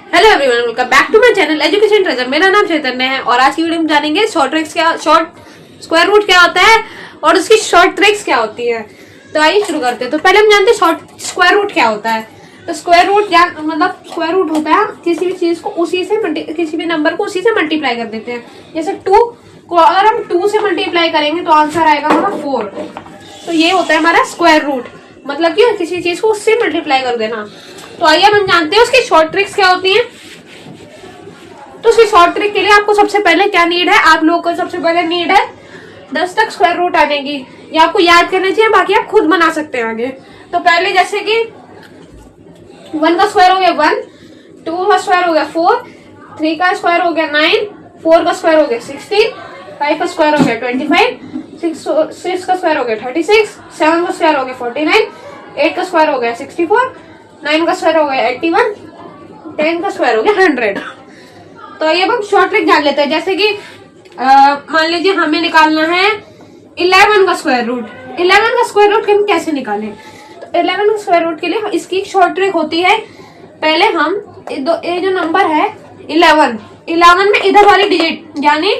Hello everyone, welcome back to my channel education treasure. मेरा नाम चैतन्य है और आज की वीडियो में जानेंगे शॉर्ट स्क्वायर रूट क्या होता है और उसकी शॉर्ट ट्रिक्स क्या होती है। तो आइए शुरू करते हैं। तो पहले हम जानते हैं शॉर्ट स्क्वायर रूट क्या होता है। तो स्क्वायर रूट मतलब स्क्वायर रूट होता है किसी भी चीज को उसी से किसी भी नंबर को उसी से मल्टीप्लाई कर देते हैं। जैसे 2 को अगर हम 2 से मल्टीप्लाई करेंगे तो आंसर आएगा हमारा 4। तो ये होता है हमारा स्क्वायर रूट, मतलब कि किसी चीज को उससे मल्टीप्लाई कर देना। तो आइए हम जानते हैं उसकी शॉर्ट ट्रिक्स क्या होती हैं। तो उसकी शॉर्ट ट्रिक के लिए आपको सबसे पहले क्या नीड है, आप लोगों को सबसे पहले नीड है 10 तक स्क्वायर रूट आने की। ये आपको याद करना चाहिए, बाकी आप खुद बना सकते हैं आगे। तो पहले जैसे कि 1 का स्क्वायर हो गया 1, 2 का स्क्वायर हो गया 4, 3 का स्क्वायर हो गया 9, 4 का स्क्वायर हो गया 16, 5 का स्क्वायर हो गया 25, 6 का स्क्वायर हो गया 36, 7 का स्क्वायर हो गया 49, 8 का स्क्वायर हो गया 64, 9 का स्क्वायर हो गया 81, 10 का स्क्वायर हो गया 100। तो ये हम शॉर्ट ट्रिक जान लेते हैं। जैसे कि मान लीजिए हमें निकालना है 11 का स्क्वायर रूट। 11 का स्क्वायर रूट हम कैसे निकालें? तो 11 का स्क्वायर रूट के लिए इसकी शॉर्ट ट्रिक होती है, पहले हम ये जो नंबर है 11 में इधर वाली डिजिट यानी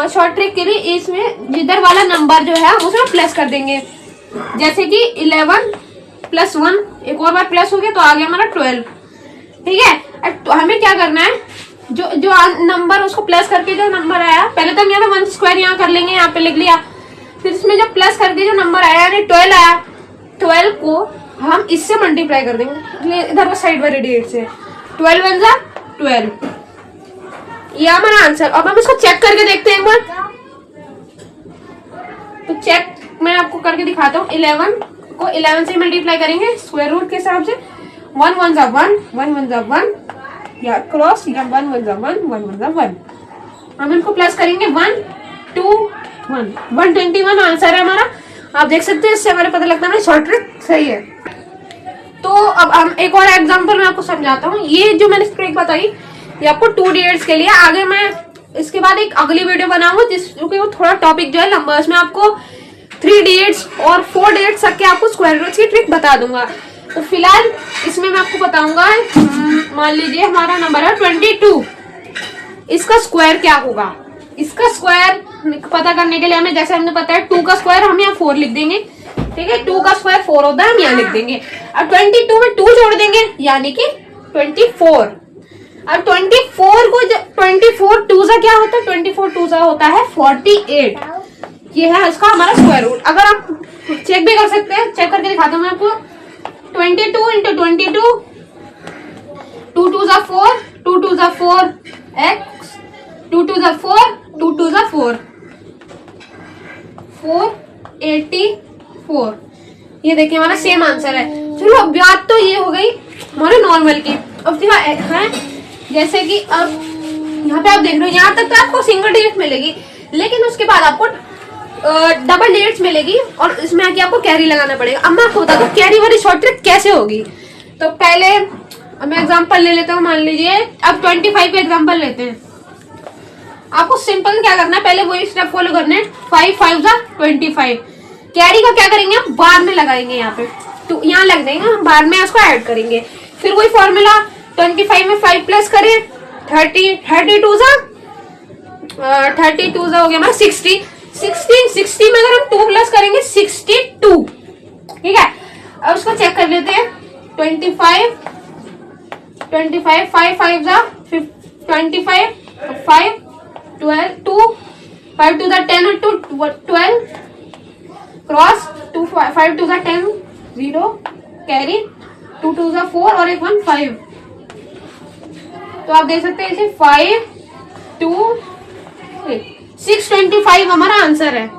शॉर्ट ट्रिक के लिए इसमें जिधर वाला नंबर जो है उसमें प्लस कर देंगे। जैसे कि 11 + 1 एक और बार प्लस हो गया तो आ गया हमारा 12। ठीक है, अब तो हमें क्या करना है, जो नंबर उसको प्लस करके जो नंबर आया, पहले तो हम यहाँ पे 1 स्क्वायर यहाँ कर लेंगे, यहाँ पे लिख लिया। फिर इसमें जब प्लस करके जो नंबर आया यानी 12 आया, 12 को हम इससे मल्टीप्लाई कर देंगे इधर वो साइड वाले डिजिट से। 12 × 12, ये हमारा आंसर। अब हम इसको चेक करके देखते हैं एक बार। तो चेक मैं आपको करके दिखाता हूँ। 11 को 11 से मल्टीप्लाई करेंगे स्क्वायर रूट के हिसाब से। 1 × 1 = 1, 1 × 1 = 1 या क्रॉस या 1 × 1 = 1, 1 × 1 = 1। हम इनको प्लस करेंगे 1 2 1, 121 आंसर है हमारा। आप देख सकते हैं, इससे हमारे पता लगता है हमारी शॉर्ट ट्रिक सही है। तो अब हम एक और एग्जांपल मैं आपको समझाता हूँ। ये जो मैंने ट्रिक बताई ये आपको 2 डिजिट्स के लिए। आगे मैं इसके बाद एक अगली वीडियो बनाऊंगा जिसके वो थोड़ा टॉपिक जो है नंबर्स में आपको 3 डिजिट्स और 4 डिजिट्स तक के आपको स्क्वायर रूट की ट्रिक बता दूंगा। तो फिलहाल इसमें मैं आपको बताऊंगा, मान लीजिए हमारा नंबर है 22, इसका स्क्वायर क्या होगा। इसका स्क्वायर पता करने के लिए हमें, जैसे हमने पता है 2 का स्क्वायर हम यहाँ 4 लिख देंगे। ठीक है, 2 का स्क्वायर 4 होता है, हम यहाँ लिख देंगे। अब 22 में 2 जोड़ देंगे यानी कि 24। अब 24 को 24 2 क्या होता है, 24 2 होता है 48। ये है इसका हमारा स्क्वायर रूट। अगर आप चेक भी कर सकते हैं, चेक करके दिखाता हूँ मैं आपको। 22 × 22, 2 2 = 4, 2 2 = 4 x, 2 2 = 4, 2 2 = 4, 484। ये देखिए हमारा सेम आंसर है। चलो अब बात तो ये हो गई हमारे नॉर्मल की। अब है जैसे कि अब यहाँ पे आप देख रहे हो, यहाँ तक तो आपको सिंगल डिजिट मिलेगी, लेकिन उसके बाद आपको डबल डिजिट्स मिलेगी और इसमें आके आपको कैरी लगाना पड़ेगा। अब मैं आपको बता दूं कैरी वाली शॉर्ट ट्रिक कैसे होगी। तो पहले मैं एग्जांपल ले लेता हूँ। मान लीजिए अब 25 का एग्जांपल लेते हैं। आपको सिंपल क्या करना है, पहले वही स्टेप फॉलो करना है। 5 5 = 25। कैरी का क्या करेंगे, हम बाद में लगाएंगे। यहाँ पे तो यहाँ लग जाएंगे, हम बाद में उसको ऐड करेंगे। फिर वही फॉर्मूला 25 में 5 प्लस करें 32 हो गया हमारा 60 में अगर हम 2 प्लस करेंगे 62। ठीक है, अब उसको चेक कर लेते हैं। 25 5 5 = 25, 5 12 2 5 2 = 10 और 2 12 क्रॉस 2 5 2 = 10 0 कैरी 2 2 = 4 और एक 1 5। तो आप देख सकते हैं इसे 5 2 625 हमारा आंसर है।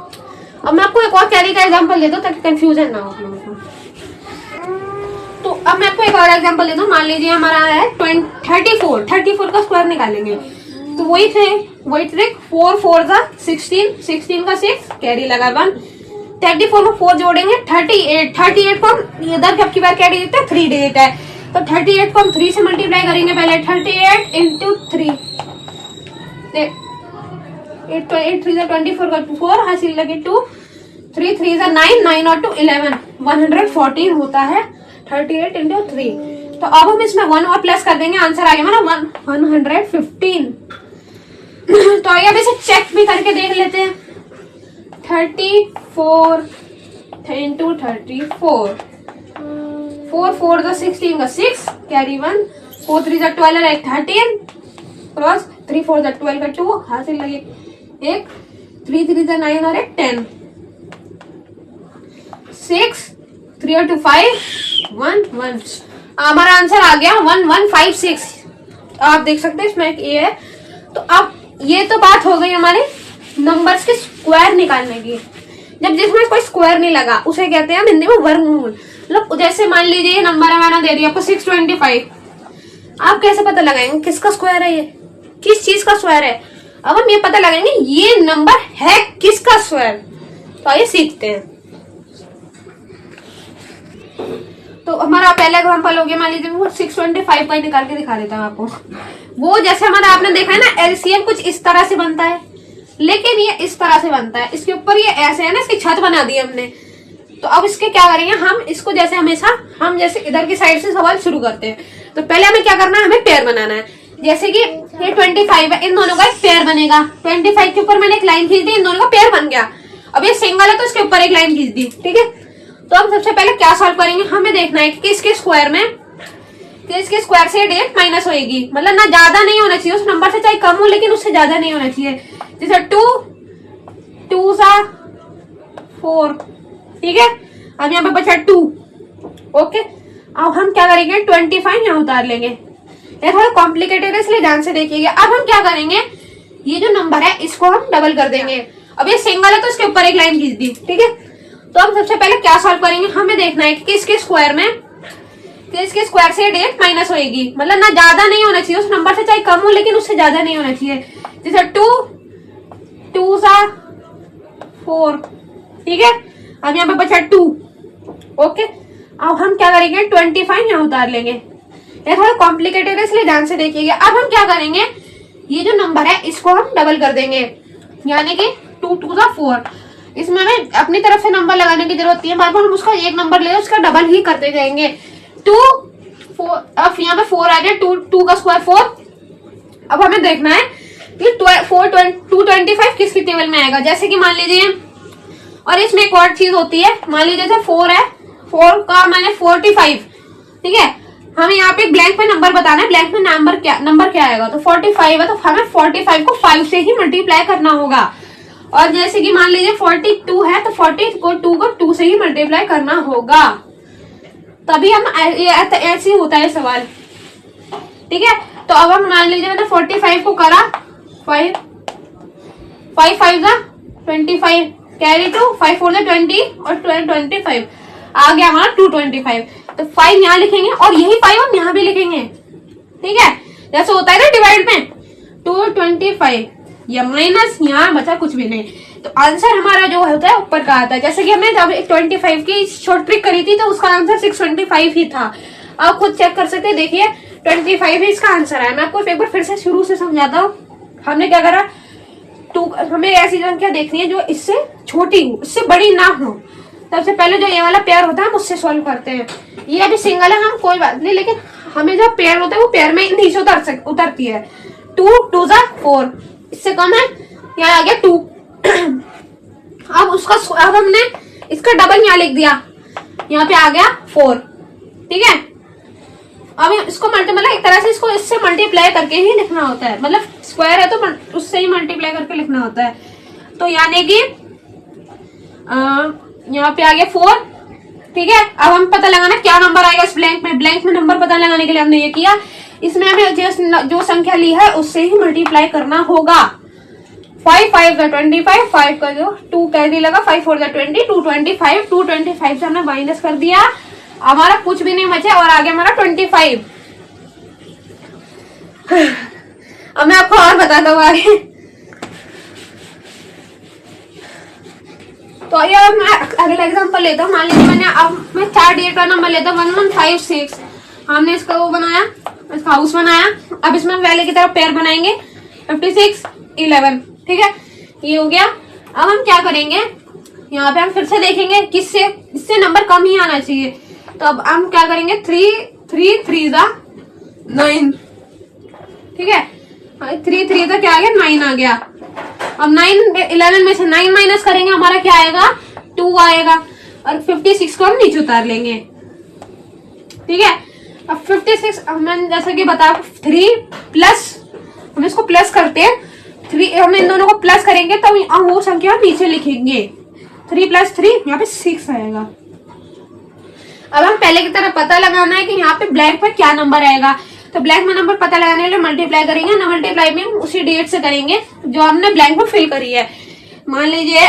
अब मैं आपको एक और कैरी का एग्जांपल देता हूँ ताकि कंफ्यूजन ना हो आप लोगों को। तो अब मैं आपको एक और एग्जांपल देता हूँ। मान लीजिए हमारा है 34 का स्क्वायर निकालेंगे। तो वही ट्रिक 4 4 = 16, 16 का 6 कैरी लगा 1, 34 में 4 जोड़ेंगे 38 को हम इधर की बार कैरी देते हैं 3 डिजिट है। तो 38 को हम 3 से मल्टीप्लाई करेंगे। पहले 38 × 3, 8 3 = 24 का 4 हासिल लगे 2, 3 3 = 9, 9 और 2 11, 114 होता है 38 × 3। तो अब हम इसमें 1 और प्लस कर देंगे, आंसर आ गया हमारा 115। तो आइए अब इसे चेक भी करके देख लेते हैं। 34 into 34, 4 4 का 16 का 6 कैरी 1, 4 3 का 12 है 13 क्रॉस 3 4 का 12 का 2 हासिल लगे 1, 3 3 का 9 और 10, 6 3 और 2 5 1 1। हमारा आंसर आ गया 1156। आप देख सकते हैं इसमें एक ए है। तो अब ये तो बात हो गई हमारे नंबर्स के स्क्वायर निकालने की। जब जिसमें कोई स्क्वायर नहीं लगा उसे कहते हैं हिंदी में वर्गमूल। मतलब जैसे मान लीजिए ये नंबर है, मैंने दे दिया आपको 625। आप कैसे पता लगाएंगे किसका स्क्वायर है, ये किस चीज का स्क्वायर है? अब हम ये पता लगाएंगे ये नंबर है किसका स्क्वायर। तो आइए सीखते हैं। तो हमारा पहला एग्जांपल हो गया, मान लीजिए वो 625 का निकाल के दिखा देता हूँ आपको। वो जैसे हमारा आपने देखा है ना एलसीएम कुछ इस तरह से बनता है, लेकिन ये इस तरह से बनता है। इसके ऊपर ये ऐसे है ना, इसकी छत बना दी हमने। तो अब इसके क्या करेंगे हम, इसको जैसे हमेशा हम जैसे इधर की साइड से सवाल शुरू करते हैं। तो पहले हमें क्या करना है, हमें पेयर बनाना है। जैसे कि ये 25 है, इन दोनों का एक पेयर बनेगा। 25 के ऊपर मैंने एक लाइन खींच दी, इन दोनों का पेयर बन गया। अब ये सिंगल है तो इसके ऊपर एक लाइन खींच दी, ठीक है। तो हम सबसे पहले क्या सॉल्व करेंगे, हमें देखना है कि इसके स्क्वायर में, इसके स्क्वायर से डेट माइनस होगी। मतलब ना ज्यादा नहीं होना चाहिए उस नंबर से, चाहे कम हो लेकिन उससे ज्यादा नहीं होना चाहिए। जैसे 2 2 सा 4, ठीक है। अब यहाँ पे बचा 2, ओके। अब हम क्या करेंगे 25 यहाँ उतार लेंगे। ये थोड़ा कॉम्प्लिकेटेड है इसलिए ध्यान से देखिएगा। अब हम क्या करेंगे, ये जो नंबर है इसको हम डबल कर देंगे। अब ये सिंगल है तो इसके ऊपर एक लाइन खींच दी, ठीक है। तो हम सबसे पहले क्या सॉल्व करेंगे, हमें देखना है कि इसके स्क्वायर में, इसके स्क्वायर से डेट माइनस होगी। मतलब ना ज्यादा नहीं होना चाहिए उस नंबर से, चाहे कम हो लेकिन उससे ज्यादा नहीं होना चाहिए। जैसे 2 2 सा 4, ठीक है। अब यहाँ पे बचा 2, ओके। अब हम क्या करेंगे 25 यहाँ उतार लेंगे। ये थोड़ा कॉम्प्लिकेटेड है इसलिए ध्यान से देखिएगा। अब हम क्या करेंगे, ये जो नंबर है इसको हम डबल कर देंगे, यानी कि 2 2 सा 4। इसमें हमें अपनी तरफ से नंबर लगाने की जरूरत नहीं है, बार बार हम उसका एक नंबर ले उसका डबल ही करते जाएंगे। 2 4, अब यहाँ पे 4 आ गया, 2 का स्क्वायर 4। अब हमें देखना है कि 225 किसकी टेबल में आएगा। जैसे कि मान लीजिए, और इसमें एक और चीज होती है, मान लीजिए जैसे 4 है, 4 का मैंने 45, ठीक है। हमें यहाँ पे ब्लैंक में नंबर बताना है, ब्लैंक में नंबर क्या आएगा। तो 45 है तो हमें 45 को 5 से ही मल्टीप्लाई करना होगा। और जैसे कि मान लीजिए 42 है तो 42 को 2 से ही मल्टीप्लाई करना होगा, तभी हम ऐसे होता है सवाल, ठीक है। तो अब हम मान लीजिए मैंने 45 को करा 5 5 5 25 कैरी 2 5 4 20 और 25 आ गया हमारा 225। तो 5 यहाँ लिखेंगे और यही 5 हम यहाँ भी लिखेंगे, ठीक है। जैसे होता है ना डिवाइड में 225 या माइनस, यहाँ बचा कुछ भी नहीं। तो आंसर हमारा जो होता है ऊपर का आता है। जैसे कि हमने जब 25 की शॉर्ट ट्रिक करी थी तो उसका आंसर 625 ही था। आप खुद चेक कर सकते हैं, देखिए 25 ही इसका आंसर है। मैं आपको एक बार फिर से शुरू से समझाता हूँ। हमने क्या करा, हमें ऐसी संख्या देखनी है जो इससे छोटी हो, इससे बड़ी ना हो। सबसे पहले जो ये वाला पेयर होता है हम उससे सॉल्व करते हैं। ये अभी सिंगल है, हम कोई बात नहीं, लेकिन हमें जो पेयर होता है वो पेयर में नीचे उतरती है। 2 2 सा 4, इससे कम है, यहाँ आ गया 2। अब हमने इसका डबल यहाँ लिख दिया, यहाँ पे आ गया 4, ठीक है। अब इसको मतलब एक तरह से इसको इससे मल्टीप्लाई करके ही लिखना होता है। मतलब स्क्वायर है तो उससे ही मल्टीप्लाई करके लिखना होता है। तो यानी कि यहाँ पे आ गया 4, ठीक है। अब हम पता लगाना क्या नंबर आएगा इस ब्लैंक में। ब्लैंक में नंबर पता लगाने के लिए हमने ये किया, इसमें हमें जो संख्या ली है उससे ही मल्टीप्लाई करना होगा। 5 5 का 25, 5 का जो 2 कैरी लगा, 5 4 का 20, 225 से हमने माइनस कर दिया, हमारा कुछ भी नहीं बचा और आ गया हमारा 25। अब मैं आपको और बताता हूँ आगे। तो अब मैं अगला एग्जांपल लेता हूँ। मान लीजिए मैं 4 डिजिट का नंबर लेता हूँ 1156। हमने इसका वो बनाया, इसका हाउस बनाया। अब इसमें वैल्यू की तरफ पेयर बनाएंगे 56 11, ठीक है। ये हो गया। अब हम क्या करेंगे, यहाँ पे हम फिर से देखेंगे किससे, इससे नंबर कम ही आना चाहिए। तो अब हम क्या करेंगे 3 3 3 जा 9, ठीक है। 3 3 जा क्या आ गया 9 आ गया। अब 9 11 में से 9 माइनस करेंगे, हमारा क्या आएगा 2 आएगा, और 56 को हम नीचे उतार लेंगे, ठीक है। अब 56 हमने जैसा कि बताया 3 प्लस, हम इसको प्लस करते हैं 3, हम इन दोनों को प्लस करेंगे तब तो वो संख्या नीचे लिखेंगे। 3 + 3 यहाँ पे 6 आएगा। अब हम पहले की तरह पता लगाना है कि यहाँ पे ब्लैंक पे क्या नंबर आएगा। तो ब्लैंक में नंबर पता लगाने के लिए मल्टीप्लाई करेंगे ना, मल्टीप्लाई में उसी डेट से करेंगे जो हमने ब्लैंक में फिल करी है। मान लीजिए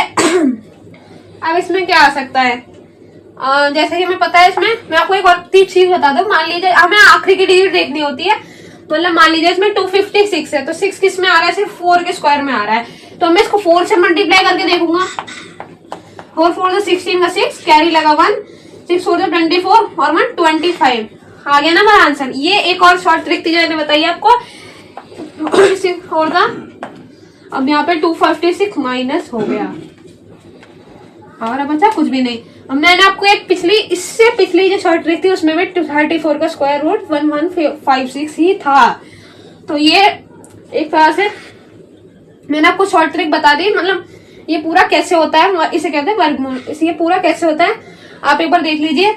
अब इसमें क्या आ सकता है, जैसे कि हमें पता है इसमें, मैं आपको एक और चीज बता दूं। मान लीजिए हमें आखिरी की डिजिट देखनी होती है, मतलब मान लीजिए इसमें 256 है, तो 6 किस में आ रहा है, सिर्फ 4 के स्क्वायर में आ रहा है, तो मैं इसको 4 से मल्टीप्लाई करके देखूंगा। 4 4 16 का 6 कैरी लगा 1, 6 4 24 और 1 25 आ गया ना हमारा आंसर। ये एक और शॉर्ट ट्रिक थी जो मैंने बताई आपको। और था अब यहाँ पे 256 माइनस हो गया, हमारा बचा कुछ भी नहीं। अब मैंने आपको एक इससे पिछली जो शॉर्ट ट्रिक थी उसमें भी 34 का स्क्वायर रूट 1156 ही था। तो ये एक तरह से मैंने आपको शॉर्ट ट्रिक बता दी, मतलब ये पूरा कैसे होता है, इसे कहते हैं वर्गमूल। ये पूरा कैसे होता है आप एक बार देख लीजिए।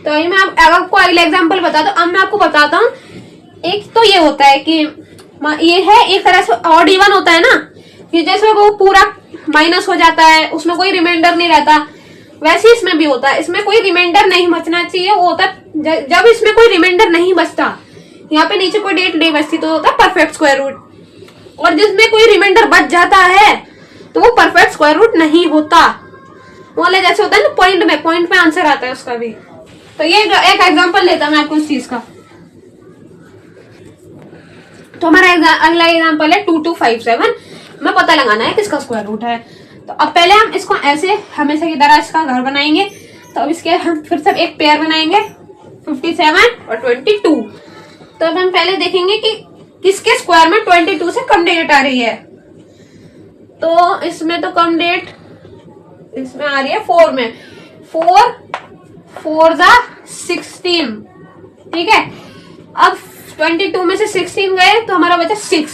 तो ये मैं आपको अगला एग्जांपल बता दूं। अब मैं आपको बताता हूँ, एक तो ये होता है कि ये है एक तरह से ऑड इवन होता है ना, कि जैसे वो पूरा माइनस हो जाता है, उसमें कोई रिमाइंडर नहीं रहता, वैसे इसमें भी होता है। इसमें कोई रिमाइंडर नहीं बचना चाहिए, वो होता है जब इसमें कोई रिमाइंडर नहीं बचता, यहाँ पे नीचे कोई डेट नहीं बचती, तो होता है परफेक्ट स्क्वायर रूट। और जिसमें कोई रिमाइंडर बच जाता है तो वो परफेक्ट स्क्वायर रूट नहीं होता, वाला जैसे होता है ना पॉइंट में आंसर आता है उसका भी। तो ये एक एग्जांपल लेता मैं आपको इस चीज का। तो हमारा अगला एग्जांपल है 2257, हमें पता लगाना है किसका स्क्वायर रूट है। तो अब पहले हम इसको ऐसे हमेशा की तरह इसका घर बनाएंगे। तो अब इसके हम फिर से एक पेयर बनाएंगे 57 और 22। तो अब हम पहले देखेंगे कि किसके स्क्वायर में 22 से कम डेट आ रही है। तो इसमें तो कम डेट इसमें आ रही है 4 में, 4 4 जा 16, ठीक है। अब 22 में से 16 गए तो हमारा बचा 6।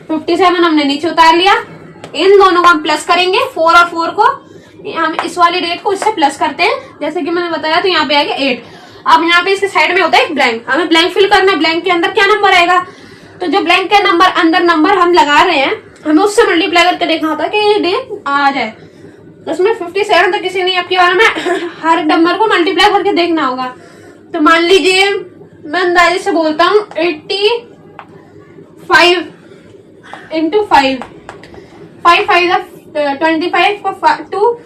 57 हमने नीचे उतार लिया, इन दोनों को हम प्लस करेंगे, 4 और 4 को हम इस वाली डेट को इससे प्लस करते हैं, जैसे कि मैंने बताया। तो यहाँ पे आएगा 8। अब यहाँ पे इसके साइड में होता है ब्लैंक, हमें ब्लैंक फिल करना है। ब्लैंक के अंदर क्या नंबर आएगा, तो जो ब्लैंक के अंदर नंबर हम लगा रहे हैं, हमें उससे मल्टीप्लाई करके देखना होता है कि ये डेट आ जाए। तो उसमें 57 तो किसी ने आपके बारे में हर नंबर को मल्टीप्लाई करके देखना होगा। तो मान लीजिए मैं अंदाजे से बोलता हूँ 85 इंटू 5 25 को 2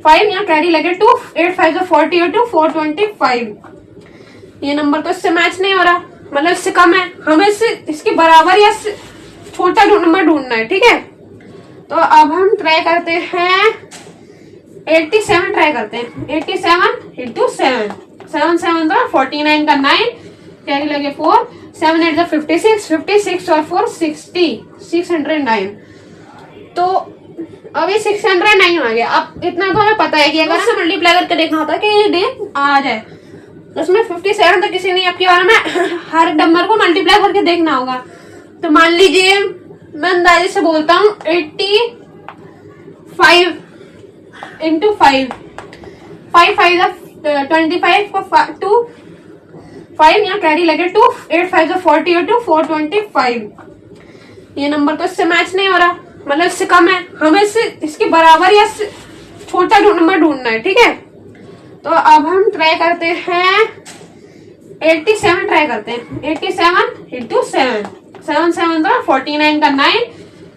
5 यहाँ कैरी लगे 2 8 5 40 और 2 425। ये नंबर तो इससे मैच नहीं हो रहा, मतलब इससे कम है, हमें इसके बराबर या छोटा नंबर ढूंढना है, ठीक है। तो अब हम ट्राई करते हैं 87 ट्राई करते हैं। 87 इंटू 7 7 7 था 49 का 9 कैरी लगे 4 7 8 56 56 और 4 60 609। तो अब ये 609 आ गया। अब इतना तो हमें पता है कि अगर हम मल्टीप्लाई करके देखना होता है कि ये डे आ जाए, तो उसमें 57 तो किसी ने आपके बारे में हर नंबर को मल्टीप्लाई करके देखना होगा। तो मान लीजिए मैं अंदाजे से बोलता हूँ 85 इंटू 5 5 5 25 को 2 5 यहाँ कैरी लगे 2 8 5 40 और 2 425। ये नंबर तो इससे मैच नहीं हो रहा, मतलब इससे कम है, हमें इसके बराबर या छोटा नंबर ढूंढना है, ठीक है। तो अब हम ट्राई करते हैं 87 ट्राई करते हैं। 87 इंटू 7 7 7 था 49 का 9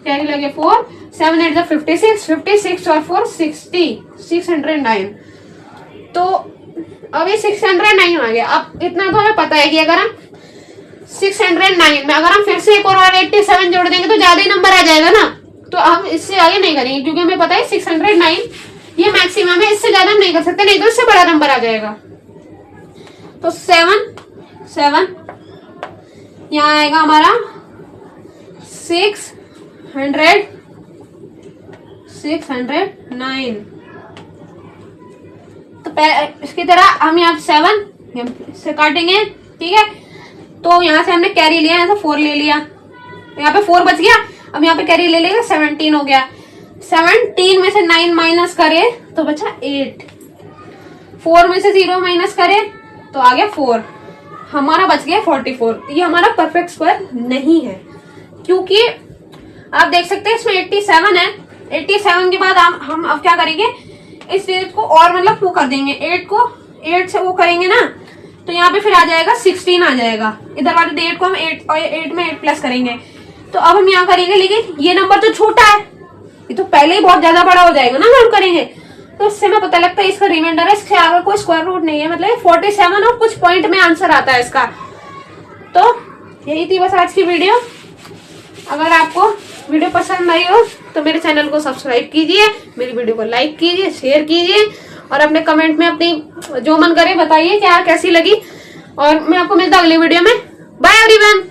कैरी लगे 4 7 8 56 56 और 4 60 609। तो अब ये 609 आ गया। अब इतना तो हमें पता है कि अगर हम 609 में अगर हम फिर से एक और 87 जोड़ देंगे तो ज्यादा ही नंबर आ जाएगा ना, तो हम इससे आगे नहीं करेंगे क्योंकि हमें पता है 609 ये मैक्सिमम है, इससे ज्यादा हम नहीं कर सकते, नहीं तो इससे बड़ा नंबर आ जाएगा। तो 7 यहाँ आएगा हमारा 609। तो इसकी तरह हम यहाँ 7 हम इससे काटेंगे, ठीक है। तो यहाँ से हमने कैरी लिया, यहाँ से 4 ले लिया, यहाँ पे 4 बच गया। अब यहाँ पे कैरी ले लेगा, 17 हो गया। 17 में से 9 माइनस करे तो बचा 8। 4 में से 0 माइनस करे तो आ गया 4, हमारा बच गया 44। ये हमारा परफेक्ट स्क्वायर नहीं है, क्योंकि आप देख सकते हैं इसमें 87 है। 87 के बाद हम अब क्या करेंगे, इस डेट को और मतलब वो कर देंगे, 8 को 8 से वो करेंगे ना, तो यहाँ पे फिर आ जाएगा 16 आ जाएगा। इधर वाले डेट को हम 8 और 8 में 8 प्लस करेंगे। तो अब हम यहाँ करेंगे, लेकिन ये नंबर तो छोटा है, ये तो पहले ही बहुत ज्यादा बड़ा हो जाएगा ना हम करेंगे। तो इससे हमें पता लगता है इसका रिमाइंडर है, इसके आगे कोई स्क्वायर रूट नहीं है, मतलब 47 और कुछ पॉइंट में आंसर आता है इसका। तो यही थी बस आज की वीडियो। अगर आपको वीडियो पसंद आई हो तो मेरे चैनल को सब्सक्राइब कीजिए, मेरी वीडियो को लाइक कीजिए, शेयर कीजिए, और अपने कमेंट में अपनी जो मन करे बताइए क्या कैसी लगी। और मैं आपको मिलता हूँ अगली वीडियो में। Bye everyone.